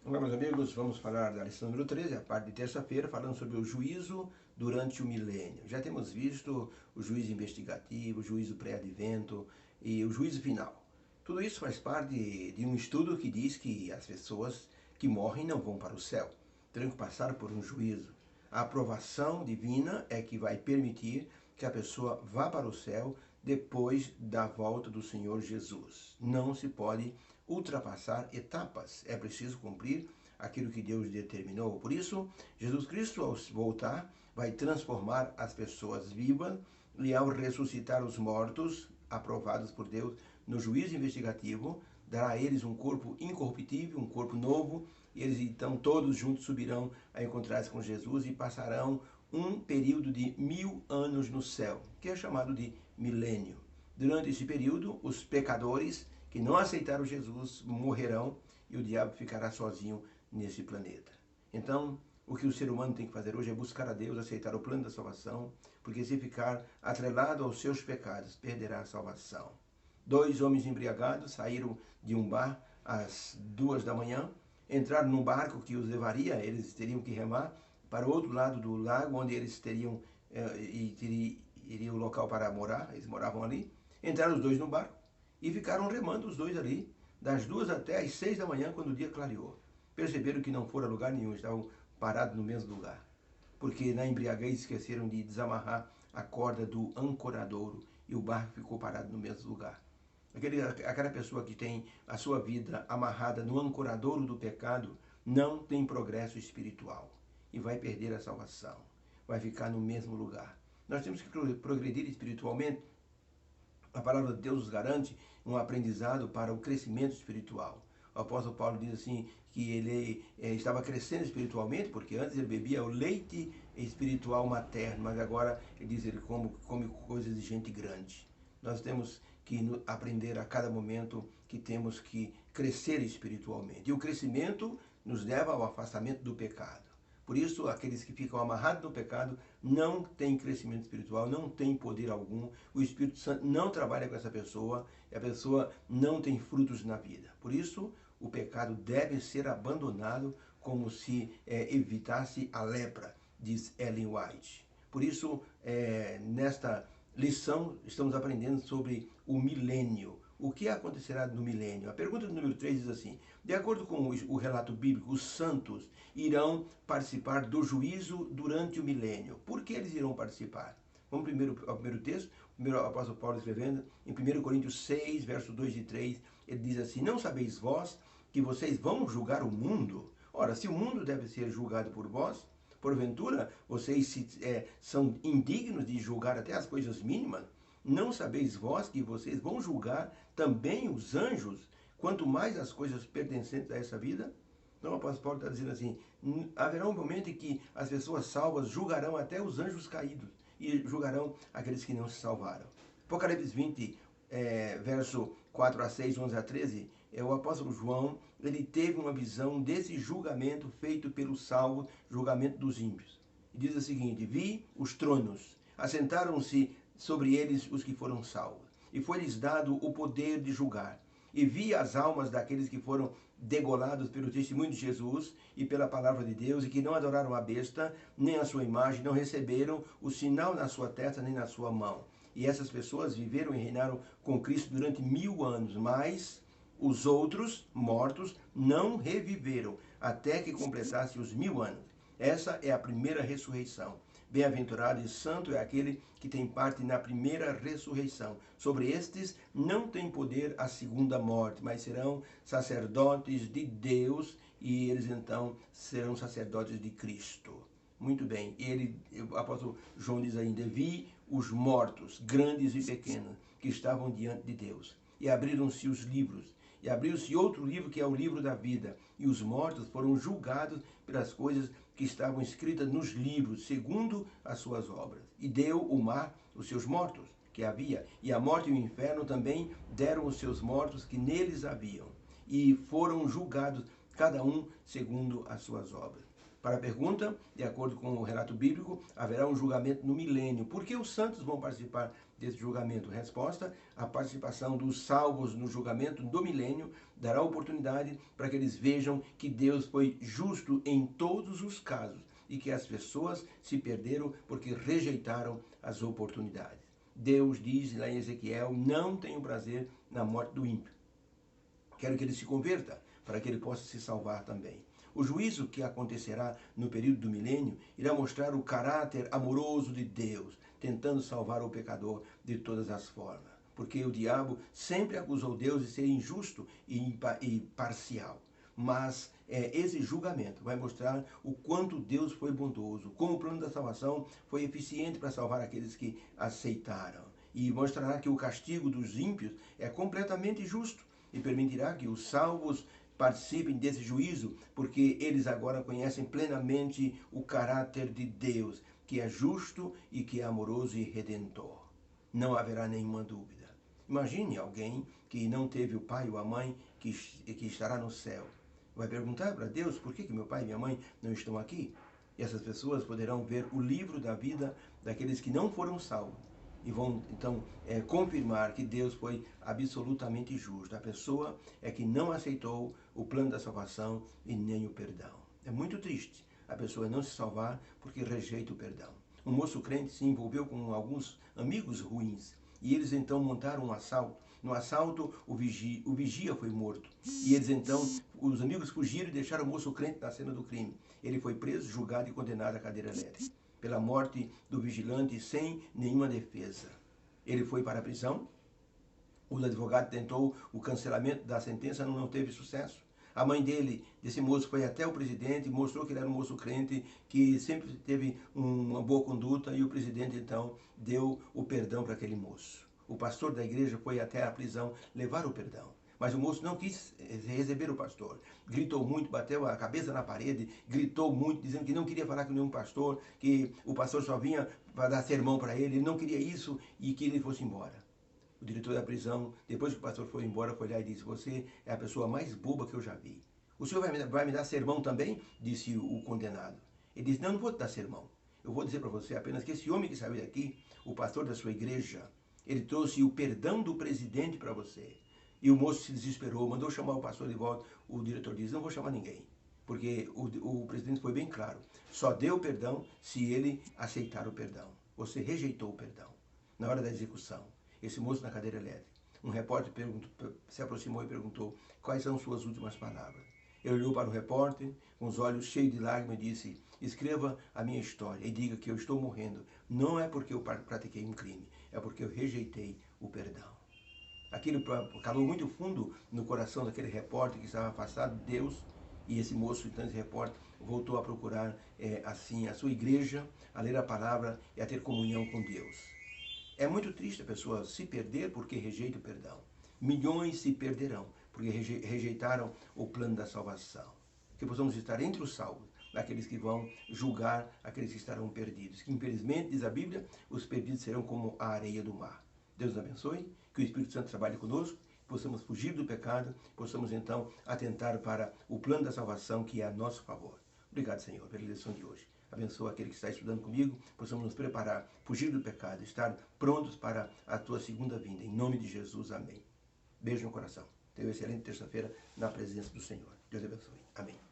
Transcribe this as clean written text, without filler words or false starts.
Olá, meus amigos, vamos falar da lição número 13, a parte de terça-feira, falando sobre o juízo durante o milênio. Já temos visto o juízo investigativo, o juízo pré-advento e o juízo final. Tudo isso faz parte de um estudo que diz que as pessoas que morrem não vão para o céu, terão que passar por um juízo. A aprovação divina é que vai permitir que a pessoa vá para o céu depois da volta do Senhor Jesus. Não se pode ultrapassar etapas, é preciso cumprir aquilo que Deus determinou. Por isso, Jesus Cristo, ao voltar, vai transformar as pessoas vivas e, ao ressuscitar os mortos, aprovados por Deus no juízo investigativo, dará a eles um corpo incorruptível, um corpo novo, e eles então todos juntos subirão a encontrar-se com Jesus e passarão um período de 1000 anos no céu, que é chamado de milênio. Durante esse período, os pecadores que não aceitaram Jesus morrerão e o diabo ficará sozinho nesse planeta. Então, o que o ser humano tem que fazer hoje é buscar a Deus, aceitar o plano da salvação, porque se ficar atrelado aos seus pecados, perderá a salvação. 2 homens embriagados saíram de um bar às 2 da manhã, entraram num barco que os levaria, eles teriam que remar para o outro lado do lago, onde eles teriam o local para morar, eles moravam ali. Entraram os dois no barco e ficaram remando os dois ali, das 2 até as 6 da manhã, quando o dia clareou. Perceberam que não foram a lugar nenhum, estavam parados no mesmo lugar, porque na embriaguez esqueceram de desamarrar a corda do ancoradouro e o barco ficou parado no mesmo lugar. Aquela pessoa que tem a sua vida amarrada no ancoradouro do pecado não tem progresso espiritual e vai perder a salvação, vai ficar no mesmo lugar. Nós temos que progredir espiritualmente. A palavra de Deus nos garante um aprendizado para o crescimento espiritual. O apóstolo Paulo diz assim que ele estava crescendo espiritualmente, porque antes ele bebia o leite espiritual materno, mas agora ele diz que ele come coisas de gente grande. Nós temos que aprender a cada momento que temos que crescer espiritualmente. E o crescimento nos leva ao afastamento do pecado. Por isso, aqueles que ficam amarrados no pecado não têm crescimento espiritual, não têm poder algum, o Espírito Santo não trabalha com essa pessoa e a pessoa não tem frutos na vida. Por isso, o pecado deve ser abandonado como se evitasse a lepra, diz Ellen White. Por isso, nesta lição, estamos aprendendo sobre o milênio. O que acontecerá no milênio? A pergunta número 3 diz assim: de acordo com o relato bíblico, os santos irão participar do juízo durante o milênio. Por que eles irão participar? Vamos primeiro ao primeiro texto, o apóstolo Paulo escrevendo, em 1 Coríntios 6, versos 2 e 3, ele diz assim: não sabeis vós que vocês vão julgar o mundo? Ora, se o mundo deve ser julgado por vós, porventura vocês são indignos de julgar até as coisas mínimas? Não sabeis vós que vocês vão julgar também os anjos, quanto mais as coisas pertencentes a essa vida? Então o apóstolo Paulo está dizendo assim: haverá um momento em que as pessoas salvas julgarão até os anjos caídos e julgarão aqueles que não se salvaram. Apocalipse 20, verso 4 a 6, 11 a 13, o apóstolo João, ele teve uma visão desse julgamento feito pelos salvos, julgamento dos ímpios. E diz o seguinte: vi os tronos, assentaram-se sobre eles os que foram salvos, e foi-lhes dado o poder de julgar. E vi as almas daqueles que foram degolados pelo testemunho de Jesus e pela palavra de Deus, e que não adoraram a besta, nem a sua imagem, não receberam o sinal na sua testa, nem na sua mão. E essas pessoas viveram e reinaram com Cristo durante 1000 anos, mas os outros, mortos, não reviveram, até que completasse os 1000 anos. Essa é a primeira ressurreição. Bem-aventurado e santo é aquele que tem parte na primeira ressurreição. Sobre estes não tem poder a segunda morte, mas serão sacerdotes de Deus, e eles então serão sacerdotes de Cristo. Muito bem, o apóstolo João diz ainda: vi os mortos, grandes e pequenos, que estavam diante de Deus, e abriram-se os livros, e abriu-se outro livro, que é o livro da vida, e os mortos foram julgados pelas coisas que estavam escritas nos livros, segundo as suas obras. E deu o mar os seus mortos que havia, e a morte e o inferno também deram os seus mortos que neles haviam, e foram julgados cada um segundo as suas obras. Para a pergunta, de acordo com o relato bíblico, haverá um julgamento no milênio. Por que os santos vão participar desse julgamento? Resposta: a participação dos salvos no julgamento do milênio dará oportunidade para que eles vejam que Deus foi justo em todos os casos e que as pessoas se perderam porque rejeitaram as oportunidades. Deus diz lá em Ezequiel: não tenho prazer na morte do ímpio. Quero que ele se converta, para que ele possa se salvar também. O juízo que acontecerá no período do milênio irá mostrar o caráter amoroso de Deus, tentando salvar o pecador de todas as formas. Porque o diabo sempre acusou Deus de ser injusto e parcial. Mas esse julgamento vai mostrar o quanto Deus foi bondoso, como o plano da salvação foi eficiente para salvar aqueles que aceitaram. E mostrará que o castigo dos ímpios é completamente justo e permitirá que os salvos participem desse juízo, porque eles agora conhecem plenamente o caráter de Deus, que é justo e que é amoroso e redentor. Não haverá nenhuma dúvida. Imagine alguém que não teve o pai ou a mãe que estará no céu. Vai perguntar para Deus: por que meu pai e minha mãe não estão aqui? E essas pessoas poderão ver o livro da vida daqueles que não foram salvos e vão então confirmar que Deus foi absolutamente justo. A pessoa é que não aceitou o plano da salvação e nem o perdão. É muito triste a pessoa não se salvar porque rejeita o perdão. Um moço crente se envolveu com alguns amigos ruins e eles então montaram um assalto. No assalto, o vigia foi morto. E eles então, os amigos fugiram e deixaram o moço crente na cena do crime. Ele foi preso, julgado e condenado à cadeira elétrica pela morte do vigilante sem nenhuma defesa. Ele foi para a prisão. O advogado tentou o cancelamento da sentença, não teve sucesso. A mãe desse moço, foi até o presidente e mostrou que ele era um moço crente, que sempre teve uma boa conduta, e o presidente então deu o perdão para aquele moço. O pastor da igreja foi até a prisão levar o perdão. Mas o moço não quis receber o pastor. Gritou muito, bateu a cabeça na parede, gritou muito, dizendo que não queria falar com nenhum pastor, que o pastor só vinha para dar sermão para ele não queria isso e que ele fosse embora. O diretor da prisão, depois que o pastor foi embora, foi lá e disse: você é a pessoa mais boba que eu já vi. O senhor vai me dar sermão também? Disse o condenado. Ele disse: não vou te dar sermão. Eu vou dizer para você apenas que esse homem que saiu daqui, o pastor da sua igreja, ele trouxe o perdão do presidente para você. E o moço se desesperou, mandou chamar o pastor de volta. O diretor disse: não vou chamar ninguém, porque o presidente foi bem claro. Só deu perdão se ele aceitar o perdão. Você rejeitou o perdão. Na hora da execução, esse moço na cadeira elétrica, um repórter se aproximou e perguntou: quais são suas últimas palavras? Ele olhou para o repórter, com os olhos cheios de lágrimas, e disse: escreva a minha história e diga que eu estou morrendo. Não é porque eu pratiquei um crime, é porque eu rejeitei o perdão. Aquilo calou muito fundo no coração daquele repórter que estava afastado de Deus. E esse moço, então, esse repórter, voltou a procurar assim a sua igreja, a ler a palavra e a ter comunhão com Deus. É muito triste a pessoa se perder porque rejeita o perdão. Milhões se perderão porque rejeitaram o plano da salvação. Que possamos estar entre os salvos, daqueles que vão julgar aqueles que estarão perdidos. Que, infelizmente, diz a Bíblia, os perdidos serão como a areia do mar. Deus nos abençoe, que o Espírito Santo trabalhe conosco, possamos fugir do pecado, possamos então atentar para o plano da salvação que é a nosso favor. Obrigado, Senhor, pela lição de hoje. Abençoa aquele que está estudando comigo, possamos nos preparar, fugir do pecado, estar prontos para a tua segunda vinda. Em nome de Jesus, amém. Beijo no coração. Tenha uma excelente terça-feira na presença do Senhor. Deus abençoe. Amém.